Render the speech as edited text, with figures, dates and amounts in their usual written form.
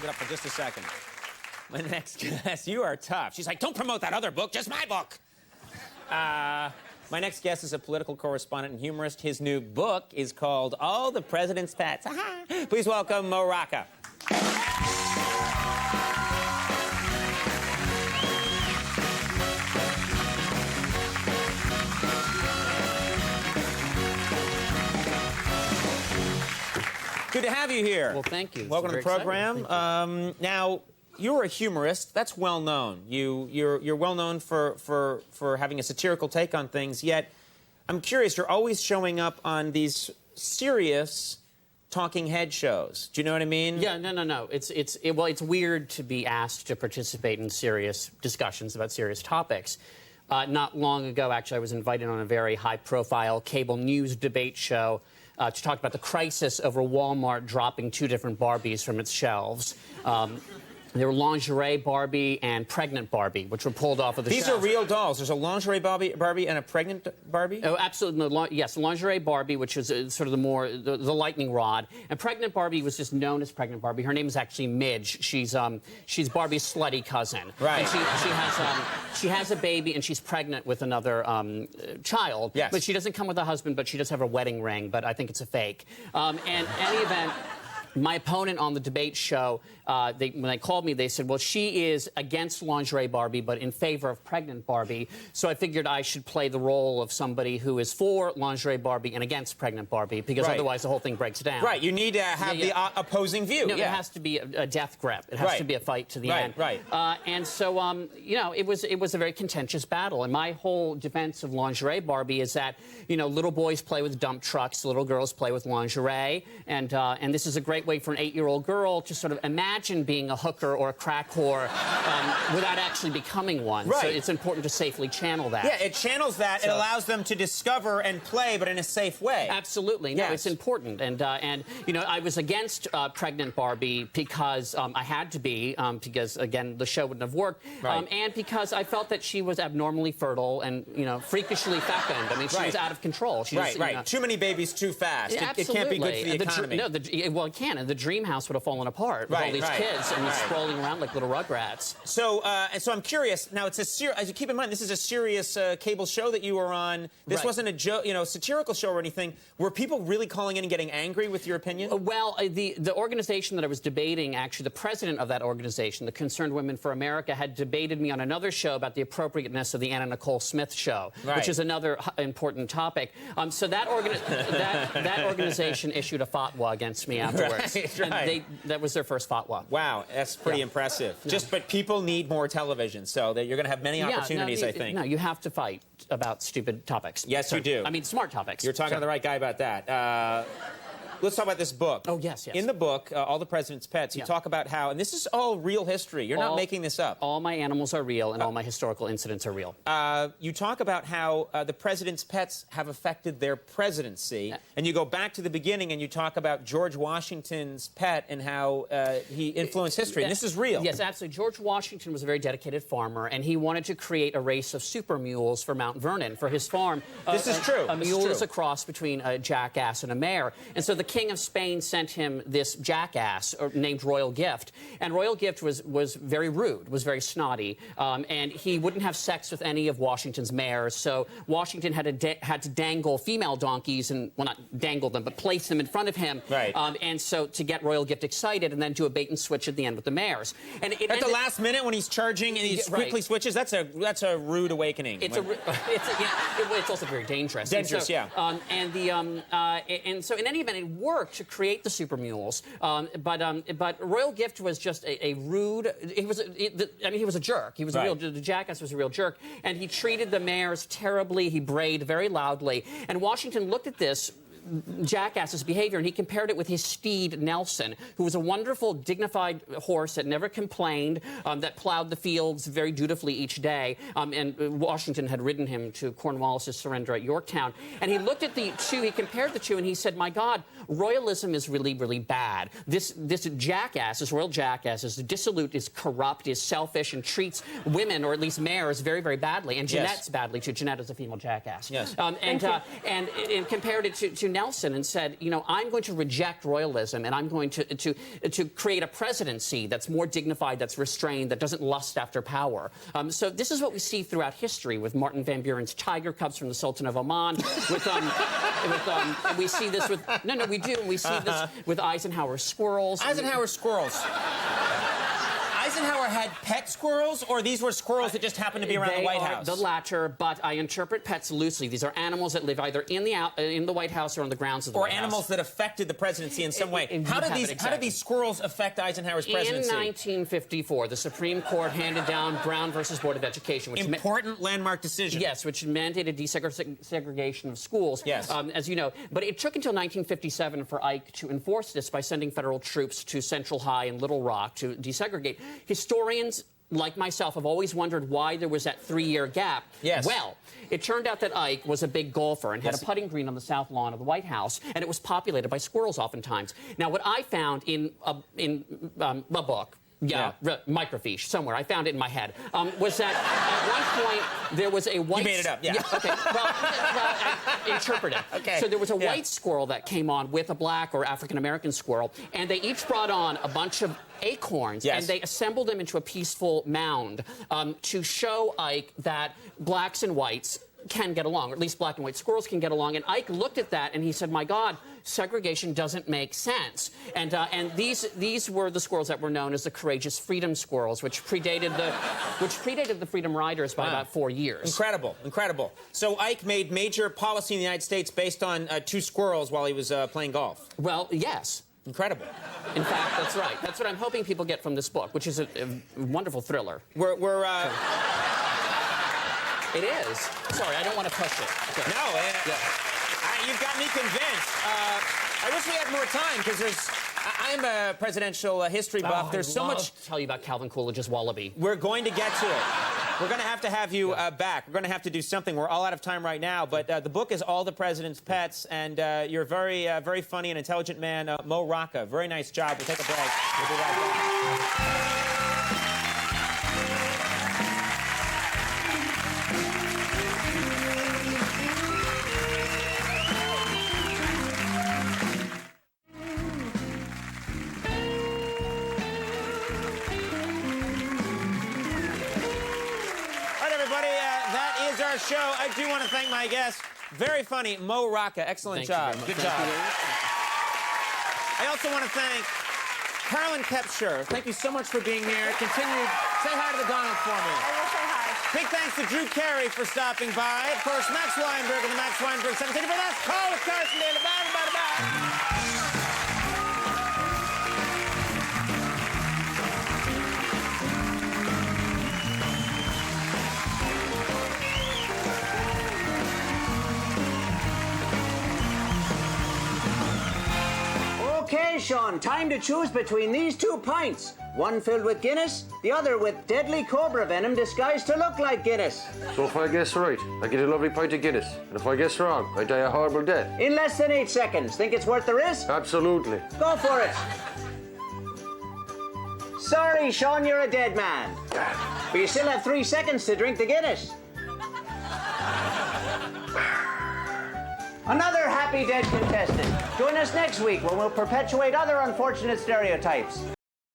it up for just a second. My next guest, you are tough. She's like, don't promote that other book, just my book. My next guest is a political correspondent and humorist. His new book is called All the President's Pets. Please welcome Rocca. Good to have you here. Well, thank you. Welcome to the program. Now, you're a humorist. That's well known. You're well known for having a satirical take on things. Yet, I'm curious. You're always showing up on these serious talking head shows. Do you know what I mean? Yeah. No. It's weird to be asked to participate in serious discussions about serious topics. Not long ago, actually, I was invited on a very high-profile cable news debate show to talk about the crisis over Walmart dropping 2 different Barbies from its shelves. There were lingerie Barbie and pregnant Barbie, which were pulled off of the shelves. These are real dolls. There's a lingerie Barbie and a pregnant Barbie? Oh, absolutely. Yes, lingerie Barbie, which was sort of the lightning rod. And pregnant Barbie was just known as pregnant Barbie. Her name is actually Midge. She's Barbie's slutty cousin. Right. And she has a baby, and she's pregnant with another child. Yes. But she doesn't come with a husband, but she does have a wedding ring, but I think it's a fake. And in any event, my opponent on the debate show, when they called me, they said, well, she is against lingerie Barbie, but in favor of pregnant Barbie. So I figured I should play the role of somebody who is for lingerie Barbie and against pregnant Barbie, because otherwise the whole thing breaks down. Right. You need to have the opposing view. No, it has to be a death grip. It has to be a fight to the end. Right. And so, you know, it was a very contentious battle. And my whole defense of lingerie Barbie is that, you know, little boys play with dump trucks, little girls play with lingerie, and this is a great way for an 8-year-old girl to sort of imagine being a hooker or a crack whore without actually becoming one. Right. So it's important to safely channel that. Yeah, it channels that. So, it allows them to discover and play, but in a safe way. Absolutely. No, it's important. And you know, I was against pregnant Barbie because I had to be, because, again, the show wouldn't have worked, and because I felt that she was abnormally fertile and, you know, freakishly fecund. I mean, she was out of control. She was, you know, Too many babies too fast. Yeah, it can't be good for the economy. Well, it can. And the dream house would have fallen apart with all these kids and sprawling around like little rugrats. So, so I'm curious. Now, it's a keep in mind, this is a serious cable show that you were on. This wasn't a satirical show or anything. Were people really calling in and getting angry with your opinion? Well, the organization that I was debating, actually, the president of that organization, the Concerned Women for America, had debated me on another show about the appropriateness of the Anna Nicole Smith show, which is another important topic. So that organization issued a fatwa against me afterwards. And that was their first fatwa. Wow, that's pretty impressive. But people need more television, so that you're going to have many opportunities, I think. No, you have to fight about stupid topics. Yes, you do. I mean, smart topics. You're talking to the right guy about that. Let's talk about this book. Oh, yes. In the book, All the President's Pets, you talk about how, and this is all real history. You're not making this up. All my animals are real, and all my historical incidents are real. You talk about how the president's pets have affected their presidency, and you go back to the beginning and you talk about George Washington's pet and how he influenced history. And this is real. Yes, absolutely. George Washington was a very dedicated farmer, and he wanted to create a race of super mules for Mount Vernon, for his farm. This is true. A mule is a cross between a jackass and a mare. And so the King of Spain sent him this jackass named Royal Gift. And Royal Gift was very rude, was very snotty, and he wouldn't have sex with any of Washington's mares. So Washington had to dangle female donkeys, and, well, not dangle them, but place them in front of him. And so to get Royal Gift excited, and then do a bait and switch at the end with the mares. And at the last minute when he's charging and he quickly switches, that's a rude awakening. It's also very dangerous. Dangerous, And so in any event, it worked to create the super mules, but Royal Gift was just a rude. He was a jerk. He was the jackass was a real jerk, and he treated the mares terribly. He brayed very loudly, and Washington looked at this jackass's behavior, and he compared it with his steed, Nelson, who was a wonderful, dignified horse that never complained, that plowed the fields very dutifully each day, and Washington had ridden him to Cornwallis's surrender at Yorktown. And he looked at the two, he compared the two, and he said, my God, royalism is really, really bad. This jackass, this royal jackass, is dissolute, is corrupt, is selfish, and treats women, or at least mares, very, very badly. And Jeanette's badly, too. Jeanette is a female jackass. Yes. And compared it to Nelson and said, you know, I'm going to reject royalism and I'm going to create a presidency that's more dignified, that's restrained, that doesn't lust after power. So this is what we see throughout history with Martin Van Buren's tiger cubs from the Sultan of Oman. And we see this with we do. We see this with Eisenhower's squirrels. Eisenhower's squirrels. Eisenhower had pet squirrels, or these were squirrels that just happened to be around the White House? The latter, but I interpret pets loosely. These are animals that live either in the White House or on the grounds of the White House. Or animals that affected the presidency in some way. How did these squirrels affect Eisenhower's presidency? In 1954, the Supreme Court handed down Brown versus Board of Education, which important landmark decision. Yes, which mandated desegregation of schools. Yes, as you know. But it took until 1957 for Ike to enforce this by sending federal troops to Central High and Little Rock to desegregate. Historians, like myself, have always wondered why there was that 3-year gap. Yes. Well, it turned out that Ike was a big golfer and had a putting green on the south lawn of the White House, and it was populated by squirrels oftentimes. Now, what I found in a book, microfiche, somewhere, I found it in my head, was that at one point there was a white... You made it up, yeah. Okay, well, interpret it. Okay. So there was a white squirrel that came on with a black or African-American squirrel, and they each brought on a bunch of acorns, and they assembled them into a peaceful mound to show Ike that blacks and whites can get along, or at least black and white squirrels can get along. And Ike looked at that and he said, my God, segregation doesn't make sense. And these were the squirrels that were known as the courageous freedom squirrels, which predated the Freedom Riders by about 4 years. Incredible, incredible. So Ike made major policy in the United States based on 2 squirrels while he was playing golf. Well, yes. Incredible. In fact, that's right. That's what I'm hoping people get from this book, which is a wonderful thriller. It is. Sorry, I don't want to push it. Okay. No, you've got me convinced. I wish we had more time, because I'm a presidential history buff. There's so much to tell you about Calvin Coolidge's wallaby. We're going to get to it. We're going to have you back. We're going to have to do something. We're all out of time right now, but the book is All the President's Pets, and you're a very funny and intelligent man, Mo Rocca. Very nice job. We'll take a break. We'll be right back. Show. I do want to thank my guest. Very funny, Mo Rocca. Excellent job. Good job. I also want to thank Carolyn Kepscher. Thank you so much for being here. Continue. Say hi to the Donald for me. I will say hi. Big thanks to Drew Carey for stopping by. Of course, Max Weinberg and the Max Weinberg Center. Thank you for that. Call with Carson Daly. Bye, bye, bye. Okay, Sean, time to choose between these 2 pints. One filled with Guinness, the other with deadly cobra venom disguised to look like Guinness. So if I guess right, I get a lovely pint of Guinness. And if I guess wrong, I die a horrible death. In less than 8 seconds. Think it's worth the risk? Absolutely. Go for it. Sorry, Sean, you're a dead man. But you still have 3 seconds to drink the Guinness. Another happy dead contestant. Join us next week when we'll perpetuate other unfortunate stereotypes.